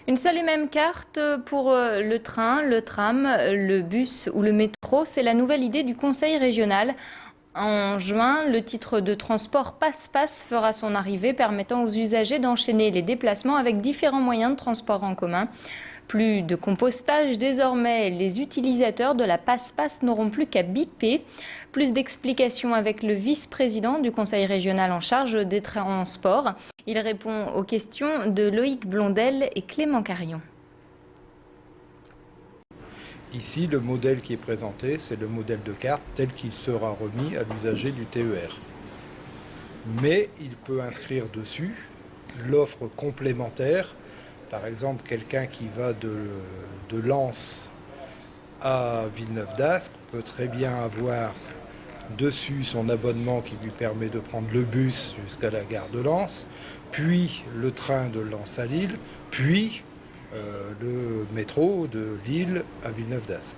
Une seule et même carte pour le train, le tram, le bus ou le métro, c'est la nouvelle idée du Conseil régional. En juin, le titre de transport Passe-Passe fera son arrivée, permettant aux usagers d'enchaîner les déplacements avec différents moyens de transport en commun. Plus de compostage, désormais les utilisateurs de la Passe-Passe n'auront plus qu'à biper. Plus d'explications avec le vice-président du Conseil régional en charge des transports. Il répond aux questions de Loïc Blondel et Clément Carillon. Ici, le modèle qui est présenté, c'est le modèle de carte tel qu'il sera remis à l'usager du TER. Mais il peut inscrire dessus l'offre complémentaire. Par exemple, quelqu'un qui va de Lens à Villeneuve-d'Ascq peut très bien avoir dessus son abonnement qui lui permet de prendre le bus jusqu'à la gare de Lens, puis le train de Lens à Lille, puis le métro de Lille à Villeneuve-d'Ascq.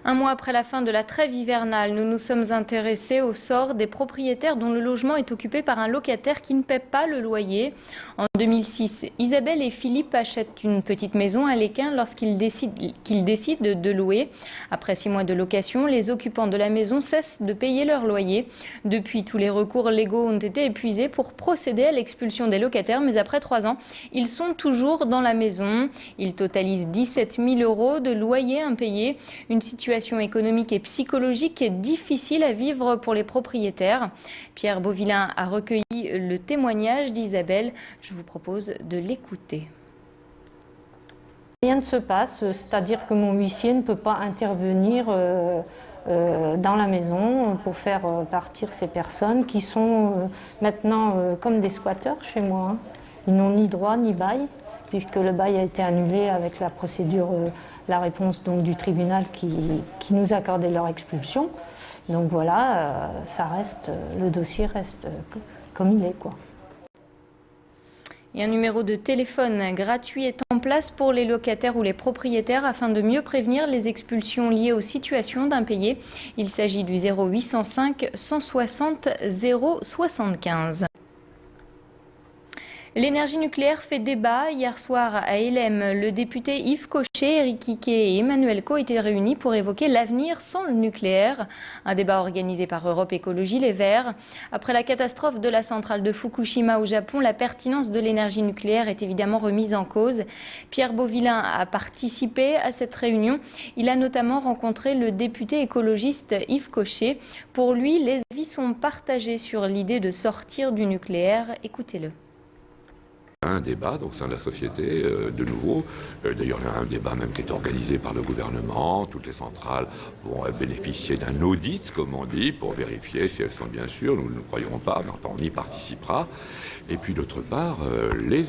Un mois après la fin de la trêve hivernale, nous nous sommes intéressés au sort des propriétaires dont le logement est occupé par un locataire qui ne paie pas le loyer. En 2006, Isabelle et Philippe achètent une petite maison à Lesquin lorsqu'ils décident de louer. Après 6 mois de location, les occupants de la maison cessent de payer leur loyer. Depuis, tous les recours légaux ont été épuisés pour procéder à l'expulsion des locataires, mais après 3 ans, ils sont toujours dans la maison. Ils totalisent 17 000 € de loyer impayé. Une situation économique et psychologique est difficile à vivre pour les propriétaires. Pierre Beauvillain a recueilli le témoignage d'Isabelle. Je vous propose de l'écouter. Rien ne se passe, c'est-à-dire que mon huissier ne peut pas intervenir dans la maison pour faire partir ces personnes qui sont maintenant comme des squatteurs chez moi. Ils n'ont ni droit ni bail, puisque le bail a été annulé avec la procédure, la réponse donc, du tribunal qui nous accordait leur expulsion. Donc voilà, ça reste, le dossier reste comme il est, quoi. Et un numéro de téléphone gratuit est en place pour les locataires ou les propriétaires afin de mieux prévenir les expulsions liées aux situations d'impayés. Il s'agit du 0805 160 075. L'énergie nucléaire fait débat. Hier soir à Helem, le député Yves Cochet, Éric Quiquet et Emmanuel Co étaient réunis pour évoquer l'avenir sans le nucléaire. Un débat organisé par Europe Écologie Les Verts. Après la catastrophe de la centrale de Fukushima au Japon, la pertinence de l'énergie nucléaire est évidemment remise en cause. Pierre Beauvillain a participé à cette réunion. Il a notamment rencontré le député écologiste Yves Cochet. Pour lui, les avis sont partagés sur l'idée de sortir du nucléaire. Écoutez-le. Un débat donc, au sein de la société, de nouveau. D'ailleurs, il y a un débat même qui est organisé par le gouvernement. Toutes les centrales vont bénéficier d'un audit, comme on dit, pour vérifier si elles sont bien sûres. Nous ne croyons pas, mais enfin, on y participera. Et puis, d'autre part, les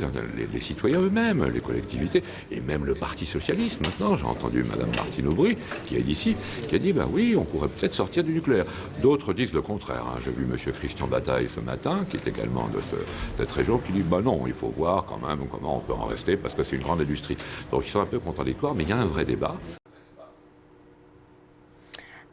citoyens eux-mêmes, les collectivités, et même le Parti socialiste. Maintenant, j'ai entendu Mme Martine Aubry, qui est d'ici, qui a dit, bah oui, on pourrait peut-être sortir du nucléaire. D'autres disent le contraire. Hein. J'ai vu M. Christian Bataille ce matin, qui est également de cette région, qui dit, bah non, il faut voir quand même comment on peut en rester parce que c'est une grande industrie. Donc ils sont un peu contradictoires, mais il y a un vrai débat.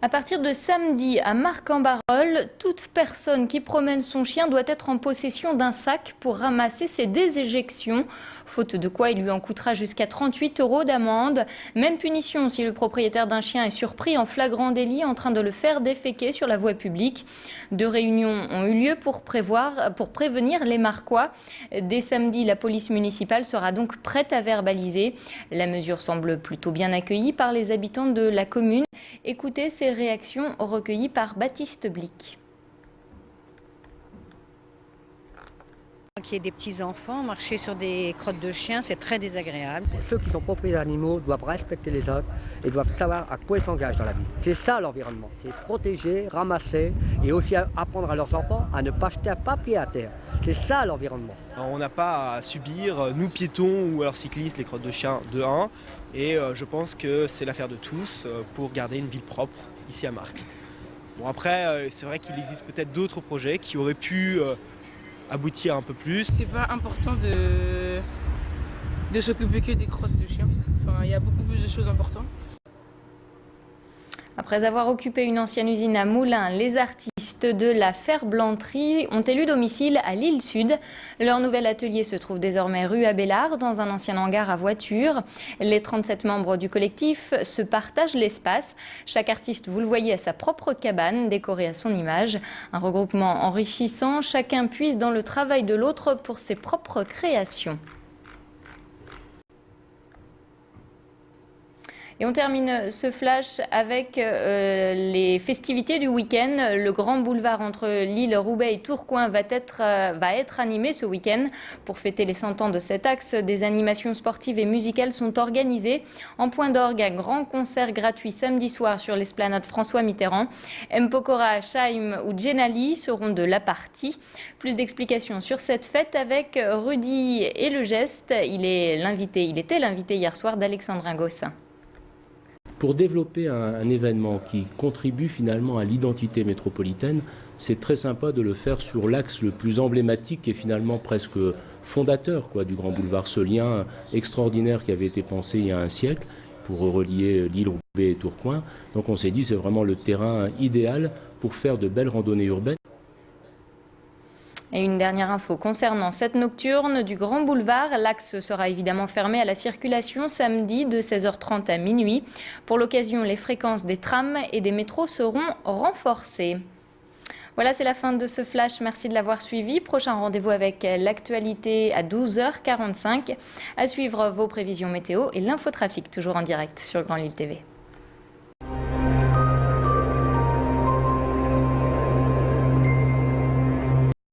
À partir de samedi, à Marc-en-Barœul, toute personne qui promène son chien doit être en possession d'un sac pour ramasser ses déséjections. Faute de quoi, il lui en coûtera jusqu'à 38 € d'amende. Même punition si le propriétaire d'un chien est surpris en flagrant délit en train de le faire déféquer sur la voie publique. 2 réunions ont eu lieu pour prévenir les Marquois. Dès samedi, la police municipale sera donc prête à verbaliser. La mesure semble plutôt bien accueillie par les habitants de la commune. Écoutez ces réactions recueillies par Baptiste Blic. Qu'il y ait des petits-enfants, marcher sur des crottes de chiens, c'est très désagréable. Ceux qui sont propriétaires d'animaux doivent respecter les autres et doivent savoir à quoi ils s'engagent dans la vie. C'est ça l'environnement, c'est protéger, ramasser et aussi apprendre à leurs enfants à ne pas jeter un papier à terre. C'est ça l'environnement. On n'a pas à subir, nous piétons ou alors cyclistes, les crottes de chiens de 1. Et je pense que c'est l'affaire de tous pour garder une ville propre ici à Marc. Bon après, c'est vrai qu'il existe peut-être d'autres projets qui auraient pu aboutir un peu plus. C'est pas important de s'occuper que des crottes de chiens. Enfin, il y a beaucoup plus de choses importantes. Après avoir occupé une ancienne usine à Moulins, les artistes artistes de la Ferblanterie ont élu domicile à Lille Sud. Leur nouvel atelier se trouve désormais rue Abélard, dans un ancien hangar à voitures. Les 37 membres du collectif se partagent l'espace. Chaque artiste, vous le voyez, a sa propre cabane, décorée à son image. Un regroupement enrichissant, chacun puise dans le travail de l'autre pour ses propres créations. Et on termine ce flash avec les festivités du week-end. Le grand boulevard entre Lille, Roubaix et Tourcoing va être animé ce week-end. Pour fêter les 100 ans de cet axe, des animations sportives et musicales sont organisées. En point d'orgue, un grand concert gratuit samedi soir sur l'esplanade François Mitterrand. M. Pokora, Chaim ou Djenali seront de la partie. Plus d'explications sur cette fête avec Rudy et le geste. Il était l'invité hier soir d'Alexandrin Gossin. Pour développer un événement qui contribue finalement à l'identité métropolitaine, c'est très sympa de le faire sur l'axe le plus emblématique et finalement presque fondateur du Grand Boulevard, ce lien extraordinaire qui avait été pensé il y a un siècle pour relier Lille, Roubaix et Tourcoing. Donc on s'est dit c'est vraiment le terrain idéal pour faire de belles randonnées urbaines. Et une dernière info concernant cette nocturne du Grand Boulevard. L'axe sera évidemment fermé à la circulation samedi de 16h30 à minuit. Pour l'occasion, les fréquences des trams et des métros seront renforcées. Voilà, c'est la fin de ce flash. Merci de l'avoir suivi. Prochain rendez-vous avec l'actualité à 12h45. À suivre vos prévisions météo et l'infotrafic, toujours en direct sur Grand Lille TV.